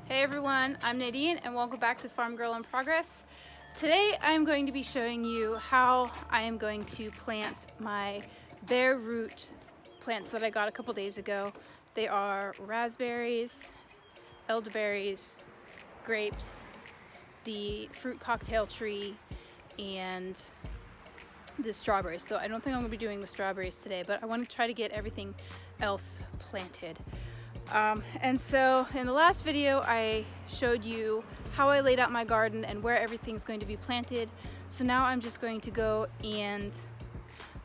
Hey everyone, I'm Nadine and welcome back to Farm Girl in Progress. Today I'm going to be showing you how I am going to plant my bare root plants that I got a couple days ago. They are raspberries, elderberries, grapes, the fruit cocktail tree, and the strawberries. So I don't think I'm going to be doing the strawberries today, but I want to try to get everything else planted. And so in the last video I showed you how I laid out my garden and where everything's going to be planted. So now I'm just going to go and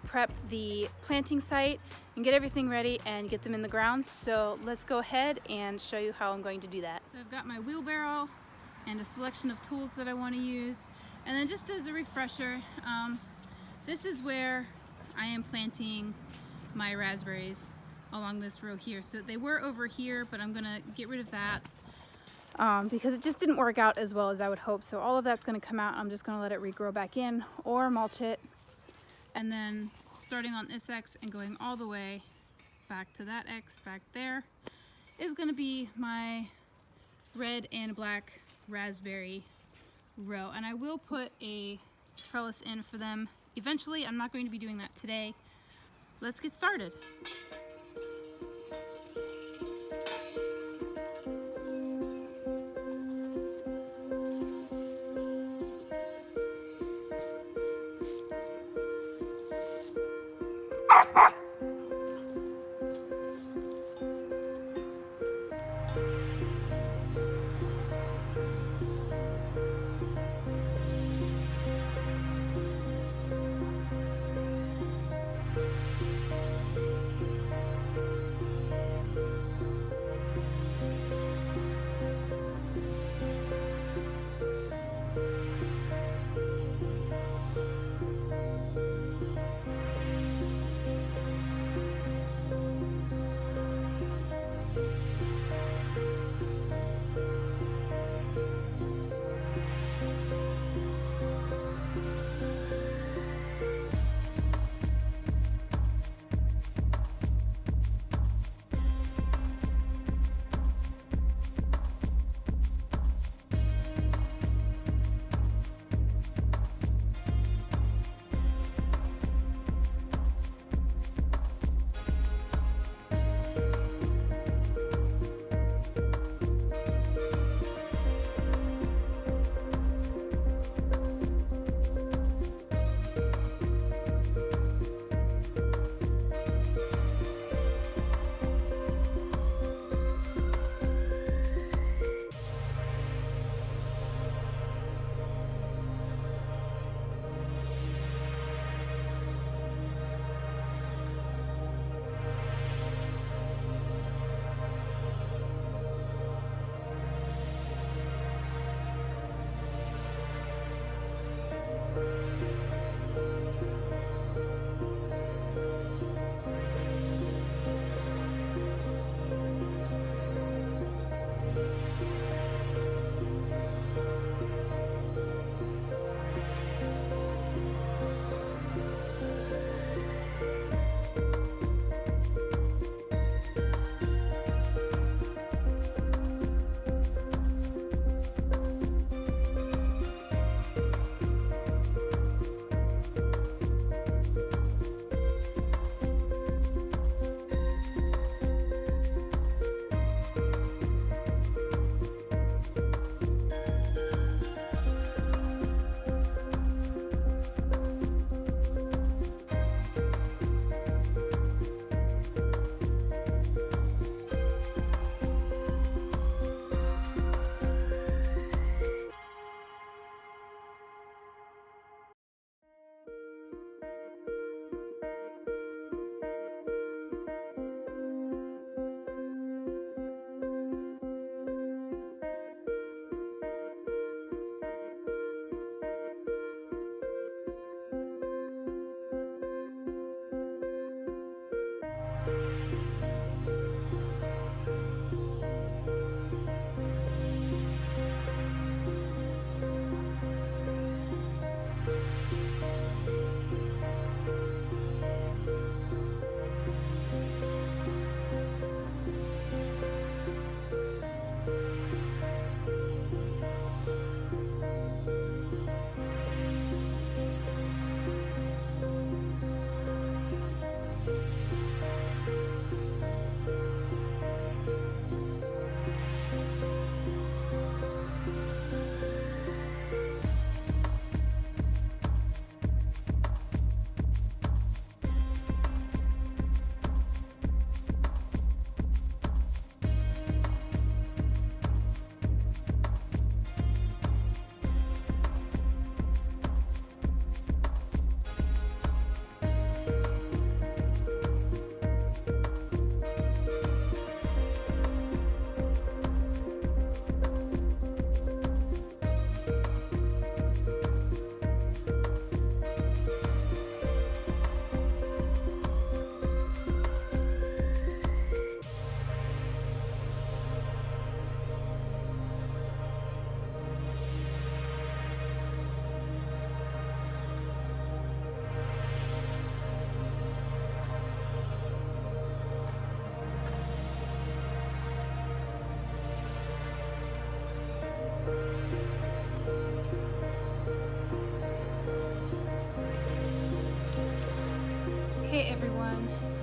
prep the planting site and get everything ready and get them in the ground. So let's go ahead and show you how I'm going to do that. So I've got my wheelbarrow and a selection of tools that I want to use. And then just as a refresher, this is where I am planting my raspberries along this row here. So they were over here, but I'm gonna get rid of that because it just didn't work out as well as I would hope. So all of that's gonna come out. I'm just gonna let it regrow back in or mulch it. And then starting on this X and going all the way back to that X back there is gonna be my red and black raspberry row. And I will put a trellis in for them eventually. I'm not going to be doing that today. Let's get started.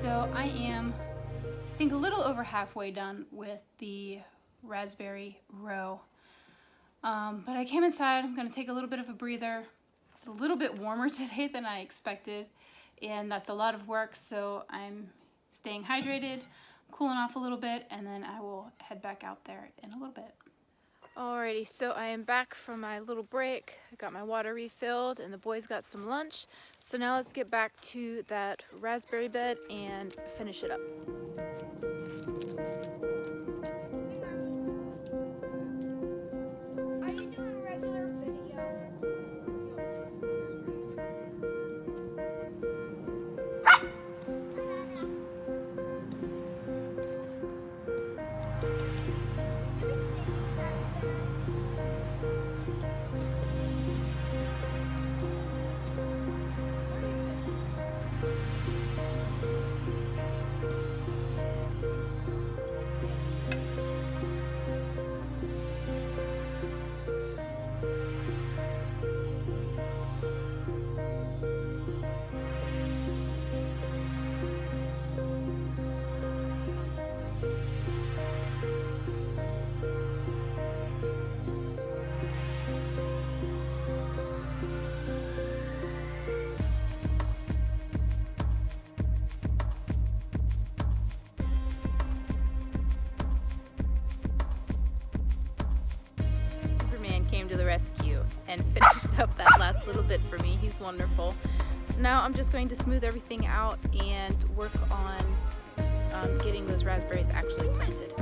So I am, I think, a little over halfway done with the raspberry row. But I came inside. I'm going to take a little bit of a breather. It's a little bit warmer today than I expected, and that's a lot of work, so I'm staying hydrated, cooling off a little bit, and then I will head back out there in a little bit. Alrighty, so I am back from my little break. I got my water refilled and the boys got some lunch. So now let's get back to that raspberry bed and finish it up. Are you doing a regular video? Superman came to the rescue and finished up that last little bit for me. He's wonderful. So now I'm just going to smooth everything out and work on getting those raspberries actually planted.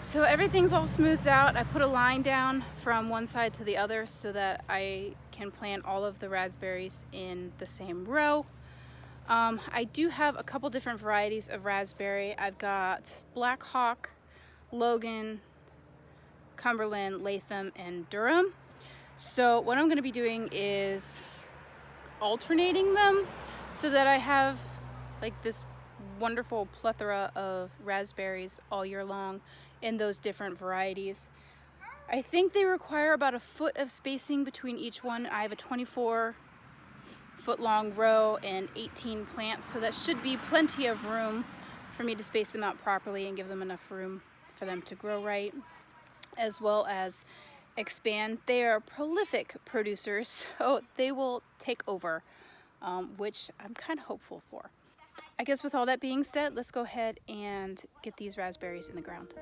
So everything's all smoothed out. I put a line down from one side to the other so that I can plant all of the raspberries in the same row. I do have a couple different varieties of raspberry. I've got Black Hawk, Logan, Cumberland, Latham, and Durham. So what I'm going to be doing is alternating them so that I have like this wonderful plethora of raspberries all year long in those different varieties. I think they require about a foot of spacing between each one. I have a 24-foot long row and 18 plants, so that should be plenty of room for me to space them out properly and give them enough room for them to grow right, as well as expand. They are prolific producers, so they will take over, which I'm kind of hopeful for. I guess with all that being said, let's go ahead and get these raspberries in the ground.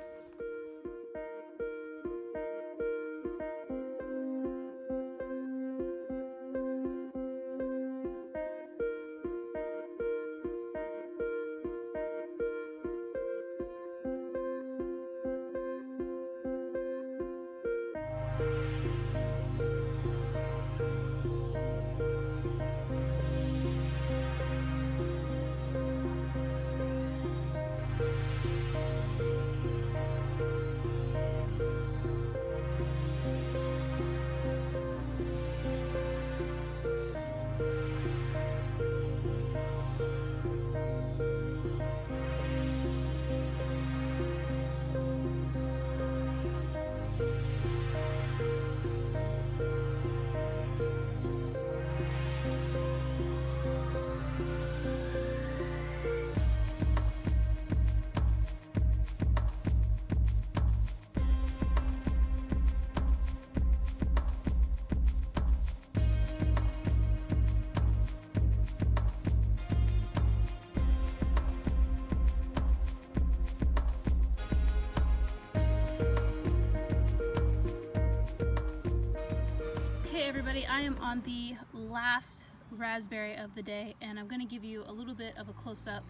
Okay everybody, I am on the last raspberry of the day and I'm going to give you a little bit of a close-up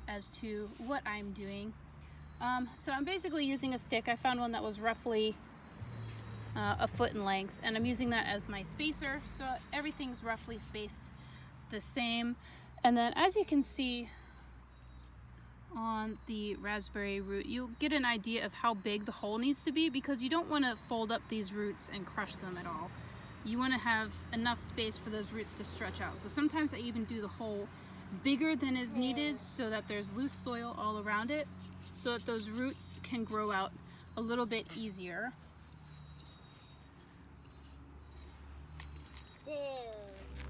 as to what I'm doing. So I'm basically using a stick. I found one that was roughly a foot in length and I'm using that as my spacer, so everything's roughly spaced the same. And then as you can see on the raspberry root, you'll get an idea of how big the hole needs to be, because you don't want to fold up these roots and crush them at all. You want to have enough space for those roots to stretch out. So sometimes I even do the hole bigger than is needed so that there's loose soil all around it, so that those roots can grow out a little bit easier.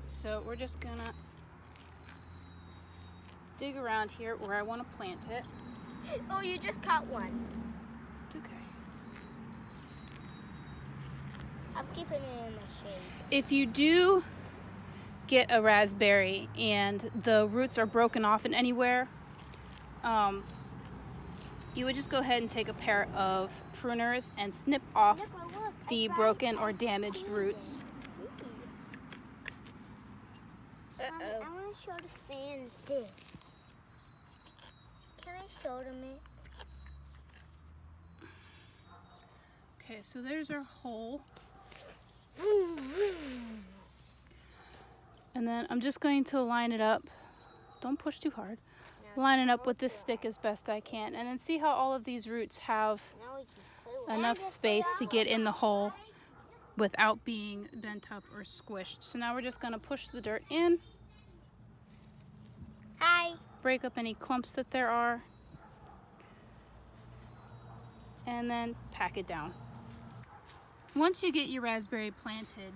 So we're just gonna dig around here where I want to plant it. Oh, you just caught one. It's okay. I'm keeping it in the shade. If you do get a raspberry and the roots are broken off in anywhere, you would just go ahead and take a pair of pruners and snip off the broken or damaged roots. I want to show the fans this. Can I show them it? Okay, so there's our hole. And then I'm just going to line it up. Don't push too hard. Line it up with this stick as best I can. And then see how all of these roots have enough space to get in the hole without being bent up or squished. So now we're just going to push the dirt in. Hi. Break up any clumps that there are. And then pack it down. Once you get your raspberry planted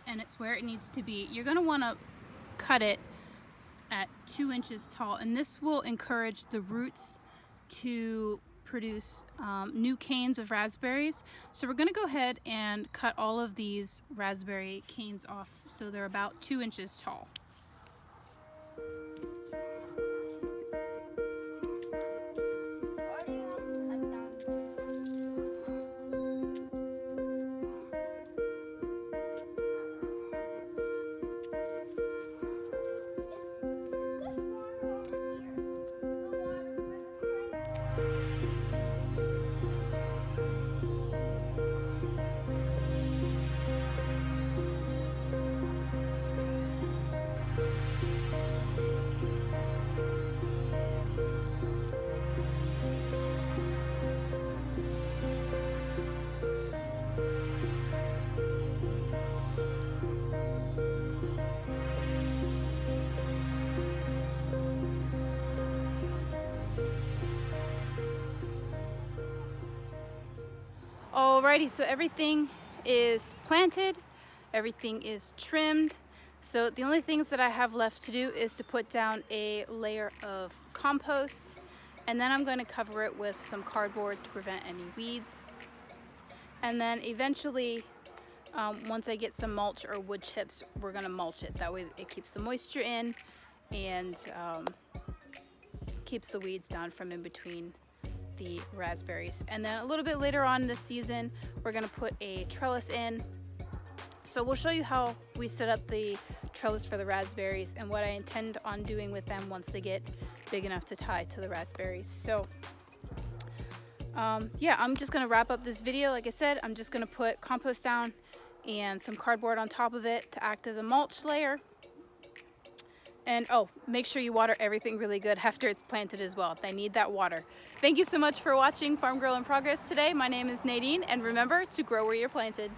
and it's where it needs to be, you're going to want to cut it at 2 inches tall, and this will encourage the roots to produce new canes of raspberries. So we're going to go ahead and cut all of these raspberry canes off so they're about 2 inches tall. Alrighty, so everything is planted, everything is trimmed. So the only things that I have left to do is to put down a layer of compost, and then I'm going to cover it with some cardboard to prevent any weeds. And then eventually, once I get some mulch or wood chips, we're going to mulch it. That way it keeps the moisture in and keeps the weeds down from in between the raspberries. And then a little bit later on this season, we're going to put a trellis in. So we'll show you how we set up the trellis for the raspberries and what I intend on doing with them once they get big enough to tie to the raspberries. So yeah, I'm just going to wrap up this video. Like I said, I'm just going to put compost down and some cardboard on top of it to act as a mulch layer. And oh, make sure you water everything really good after it's planted as well. They need that water. Thank you so much for watching Farm Girl in Progress today. My name is Nadine, and remember to grow where you're planted.